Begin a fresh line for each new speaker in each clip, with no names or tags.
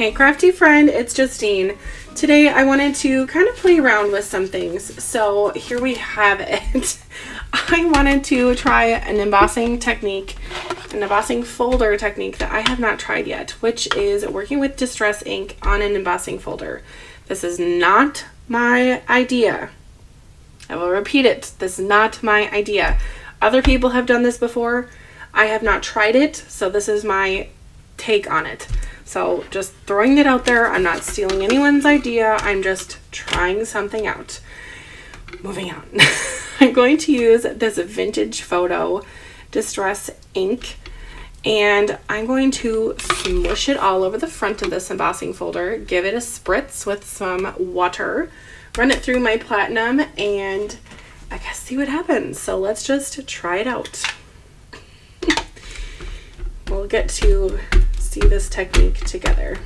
Hey crafty friend, it's Justine. Today I wanted to kind of play around with some things. So here we have it. I wanted to try an embossing technique, an embossing folder technique that I have not tried yet, which is working with distress ink on an embossing folder. This is not my idea. I will repeat it. This is not my idea. Other people have done this before. I have not tried it, so this is my take on it. So just throwing it out there. I'm not stealing anyone's idea. I'm just trying something out. Moving on. I'm going to use this vintage photo distress ink, and I'm going to smush it all over the front of this embossing folder, give it a spritz with some water, run it through my platinum, and I guess see what happens. So let's just try it out. We'll get to see this technique together.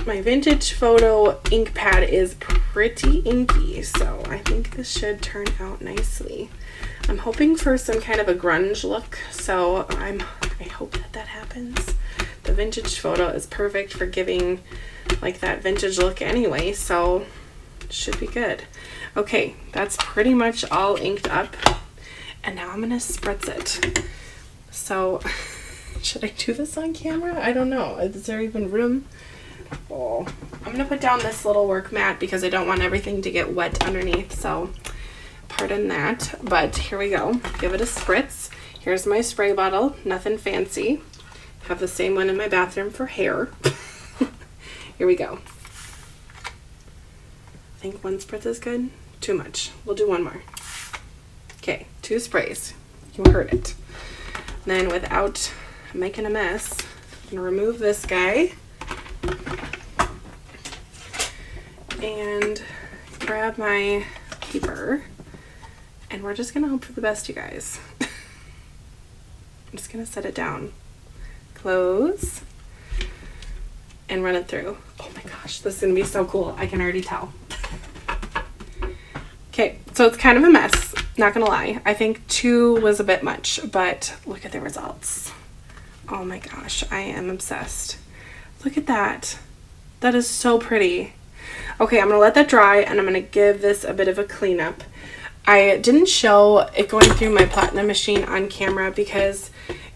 My vintage photo ink pad is pretty inky, so I think this should turn out nicely. I'm hoping for some kind of a grunge look, so I hope that happens. The vintage photo is perfect for giving like that vintage look anyway, so it should be good. Okay, that's pretty much all inked up, and now I'm gonna spritz it. So should I do this on camera? I don't know. Is there even room? Oh, I'm gonna put down this little work mat because I don't want everything to get wet underneath, so pardon that. But here we go. Give it a spritz. Here's my spray bottle. Nothing fancy. Have the same one in my bathroom for hair. Here we go. I think one spritz is good. Too much. We'll do one more. Okay, 2 sprays. You heard it. Then without making a mess, I'm gonna remove this guy and grab my paper, and we're just gonna hope for the best, you guys. I'm just gonna set it down, close, and run it through. Oh my gosh, this is gonna be so cool. I can already tell. Okay, so it's kind of a mess, not gonna lie. I think 2 was a bit much, but look at the results. Oh my gosh, I am obsessed. Look at that. That is so pretty. Okay, I'm gonna let that dry, and I'm gonna give this a bit of a cleanup. I didn't show it going through my platinum machine on camera because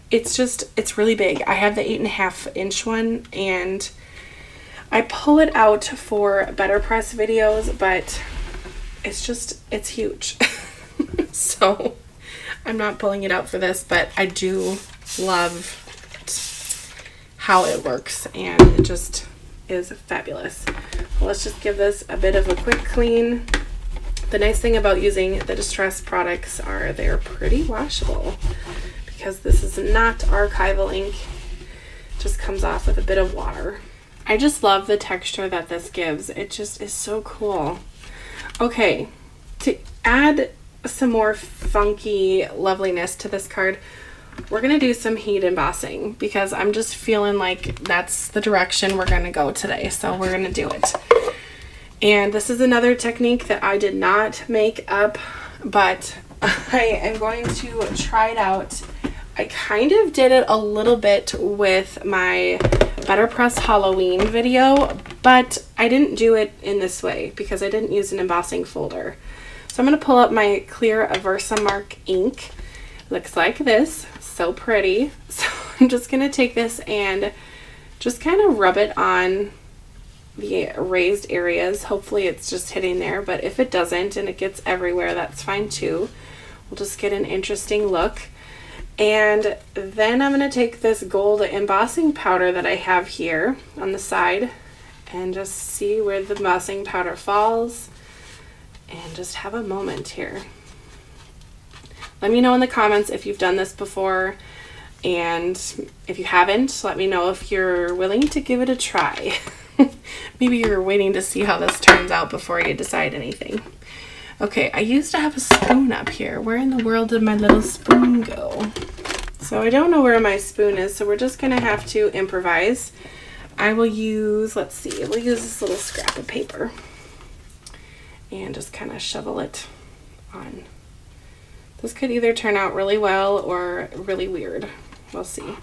it's really big. I have the 8.5 inch one, and I pull it out for better press videos, but it's huge. So I'm not pulling it out for this, but I do love how it works, and it just is fabulous. Well, let's just give this a bit of a quick clean. The nice thing about using the distress products are they're pretty washable because this is not archival ink. It just comes off with a bit of water. I just love the texture that this gives. It just is so cool. Okay, to add some more funky loveliness to this card, we're gonna do some heat embossing because I'm just feeling like that's the direction we're gonna go today. So we're gonna do it. And this is another technique that I did not make up, but I am going to try it out. I kind of did it a little bit with my Better Press Halloween video, but I didn't do it in this way because I didn't use an embossing folder. So I'm gonna pull up my clear Versamark ink. Looks like this. So pretty. So I'm just gonna take this and just kind of rub it on the raised areas. Hopefully it's just hitting there, but if it doesn't and it gets everywhere, that's fine too. We'll just get an interesting look. And then I'm gonna take this gold embossing powder that I have here on the side and just see where the embossing powder falls and just have a moment here. Let me know in the comments if you've done this before, and if you haven't, let me know if you're willing to give it a try. Maybe you're waiting to see how this turns out before you decide anything. Okay, I used to have a spoon up here. Where in the world did my little spoon go? So I don't know where my spoon is, so we're just gonna have to improvise. I will use, let's see, we'll use this little scrap of paper and just kind of shovel it on. This could either turn out really well or really weird. We'll see.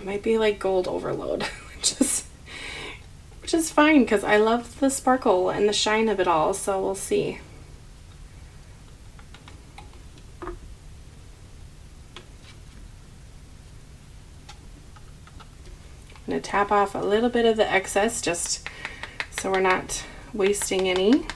It might be like gold overload, which is fine because I love the sparkle and the shine of it all, so we'll see. I'm going to tap off a little bit of the excess just so we're not wasting any.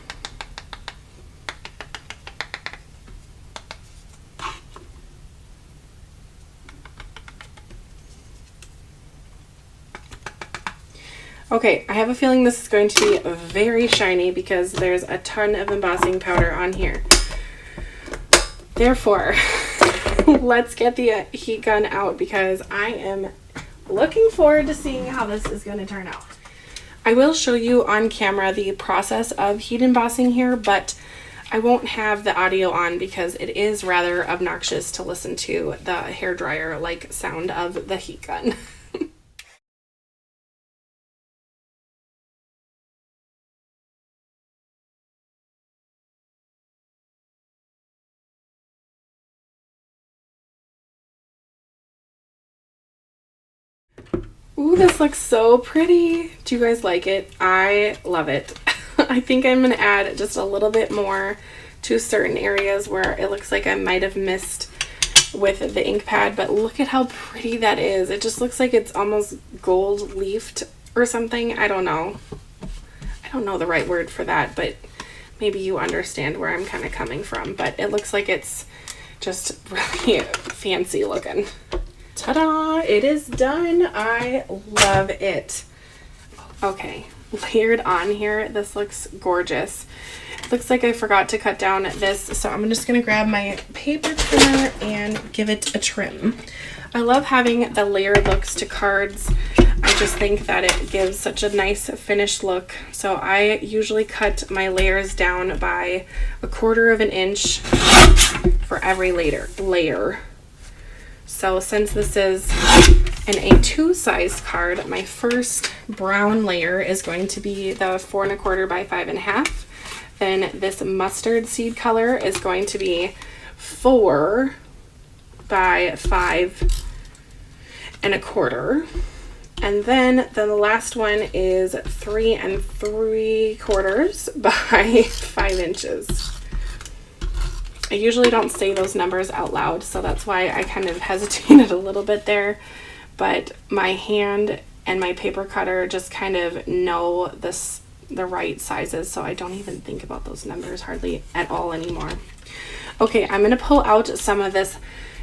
Okay, I have a feeling this is going to be very shiny because there's a ton of embossing powder on here. Therefore, let's get the heat gun out because I am looking forward to seeing how this is going to turn out. I will show you on camera the process of heat embossing here, but I won't have the audio on because it is rather obnoxious to listen to the hairdryer like sound of the heat gun. Ooh, this looks so pretty. Do you guys like it? I love it. I think I'm going to add just a little bit more to certain areas where it looks like I might have missed with the ink pad, but look at how pretty that is. It just looks like it's almost gold leafed or something. I don't know. I don't know the right word for that, but maybe you understand where I'm kind of coming from. But it looks like it's just really fancy looking. Ta-da! It is done. I love it. Okay, layered on here. This looks gorgeous. It looks like I forgot to cut down this, so I'm just going to grab my paper trimmer and give it a trim. I love having the layered looks to cards. I just think that it gives such a nice finished look. So I usually cut my layers down by 1/4 of an inch for every layer. So since this is an A2 sized card, my first brown layer is going to be the 4 1/4 by 5 1/2. Then this mustard seed color is going to be 4 by 5 1/4. And then the last one is 3 3/4 by 5 inches. I usually don't say those numbers out loud, so that's why I kind of hesitated a little bit there. But my hand and my paper cutter just kind of know the right sizes, so I don't even think about those numbers hardly at all anymore. Okay, I'm going to pull out some of this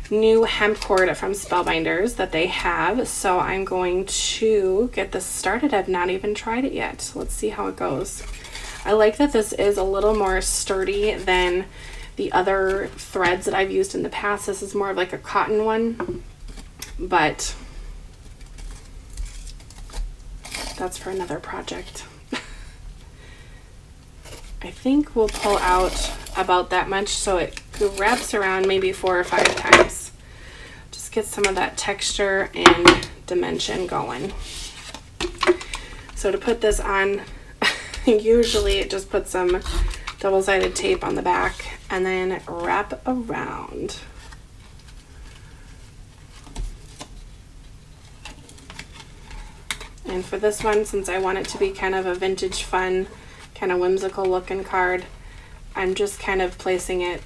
new hemp cord from Spellbinders that they have, so I'm going to get this started. I've not even tried it yet. Let's see how it goes. I like that this is a little more sturdy than the other threads that I've used in the past. This is more of like a cotton one, but that's for another project. I think we'll pull out about that much so it wraps around maybe 4 or 5 times. Just get some of that texture and dimension going. So to put this on, usually just put some double-sided tape on the back and then wrap around. And for this one, since I want it to be kind of a vintage fun, kind of whimsical looking card, I'm just kind of placing it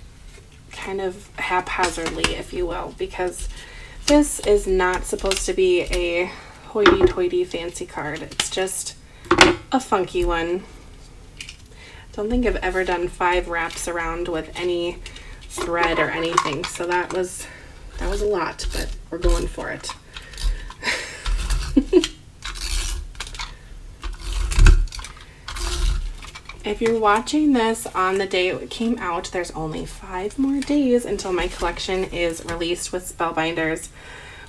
kind of haphazardly, if you will, because this is not supposed to be a hoity-toity fancy card. It's just a funky one. Don't think I've ever done 5 wraps around with any thread or anything, so that was a lot, but we're going for it. If you're watching this on the day it came out, there's only 5 more days until my collection is released with Spellbinders,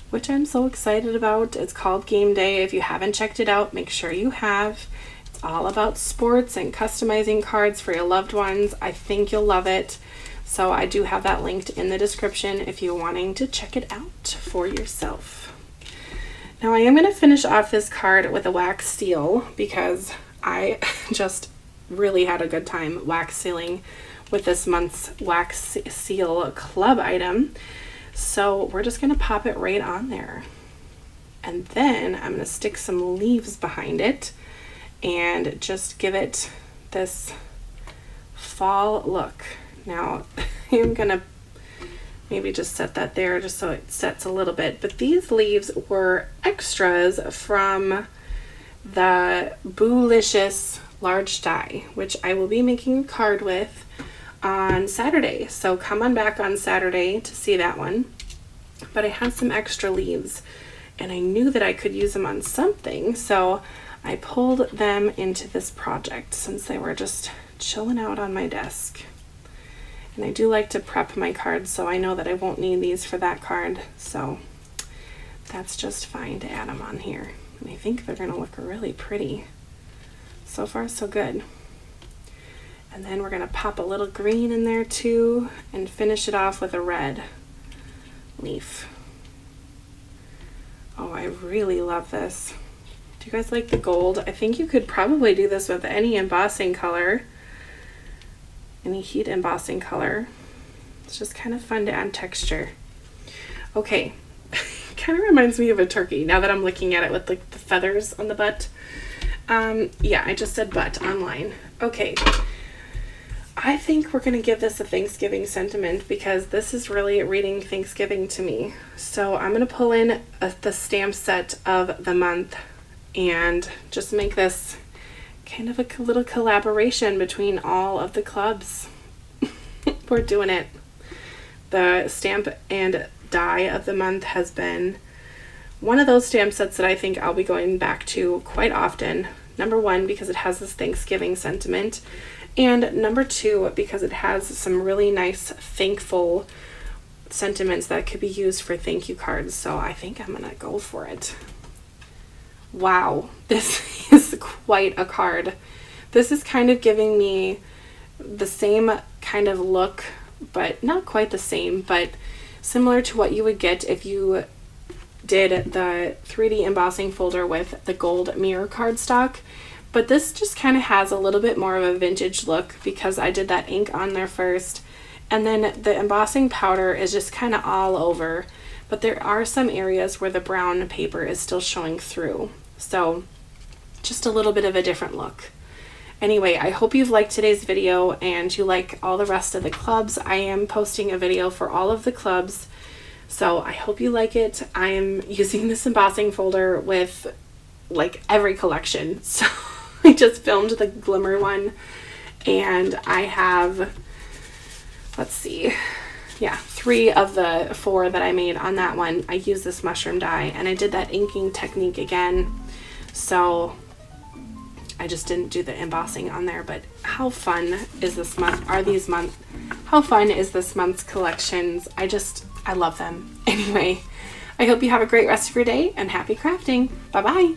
which I'm so excited about. It's called Game Day. If you haven't checked it out, make sure you have. It's all about sports and customizing cards for your loved ones. I think you'll love it. So I do have that linked in the description if you're wanting to check it out for yourself. Now I am going to finish off this card with a wax seal because I just really had a good time wax sealing with this month's wax seal club item. So we're just going to pop it right on there. And then I'm going to stick some leaves behind it and just give it this fall look. Now I'm going to maybe just set that there just so it sets a little bit. But these leaves were extras from the Boolicious large die, which I will be making a card with on Saturday. So come on back on Saturday to see that one. But I had some extra leaves and I knew that I could use them on something, so I pulled them into this project since they were just chilling out on my desk. And I do like to prep my cards, so I know that I won't need these for that card, so that's just fine to add them on here. And I think they're going to look really pretty. So far, so good. And then we're going to pop a little green in there too and finish it off with a red leaf. Oh, I really love this. Do you guys like the gold? I think you could probably do this with any embossing color, any heat embossing color. It's just kind of fun to add texture. Okay, kind of reminds me of a turkey now that I'm looking at it with like the feathers on the butt. Yeah, I just said butt online. Okay, I think we're gonna give this a Thanksgiving sentiment because this is really reading Thanksgiving to me. So I'm gonna pull in the stamp set of the month and just make this kind of a little collaboration between all of the clubs. We're doing it. The stamp and die of the month has been one of those stamp sets that I think I'll be going back to quite often. Number one, because it has this Thanksgiving sentiment. And number two, because it has some really nice thankful sentiments that could be used for thank you cards. So I think I'm gonna go for it. Wow, this is quite a card. This is kind of giving me the same kind of look, but not quite the same, but similar to what you would get if you did the 3D embossing folder with the gold mirror cardstock. But this just kind of has a little bit more of a vintage look because I did that ink on there first. And then the embossing powder is just kind of all over. But there are some areas where the brown paper is still showing through. So just a little bit of a different look. Anyway, I hope you've liked today's video and you like all the rest of the clubs. I am posting a video for all of the clubs. So I hope you like it. I am using this embossing folder with like every collection. So I just filmed the glimmer one and I have, let's see, yeah, 3 of the 4 that I made on that one. I used this mushroom die and I did that inking technique again. So I just didn't do the embossing on there, but how fun is this month? How fun is this month's collections? I love them. Anyway, I hope you have a great rest of your day and happy crafting. Bye-bye.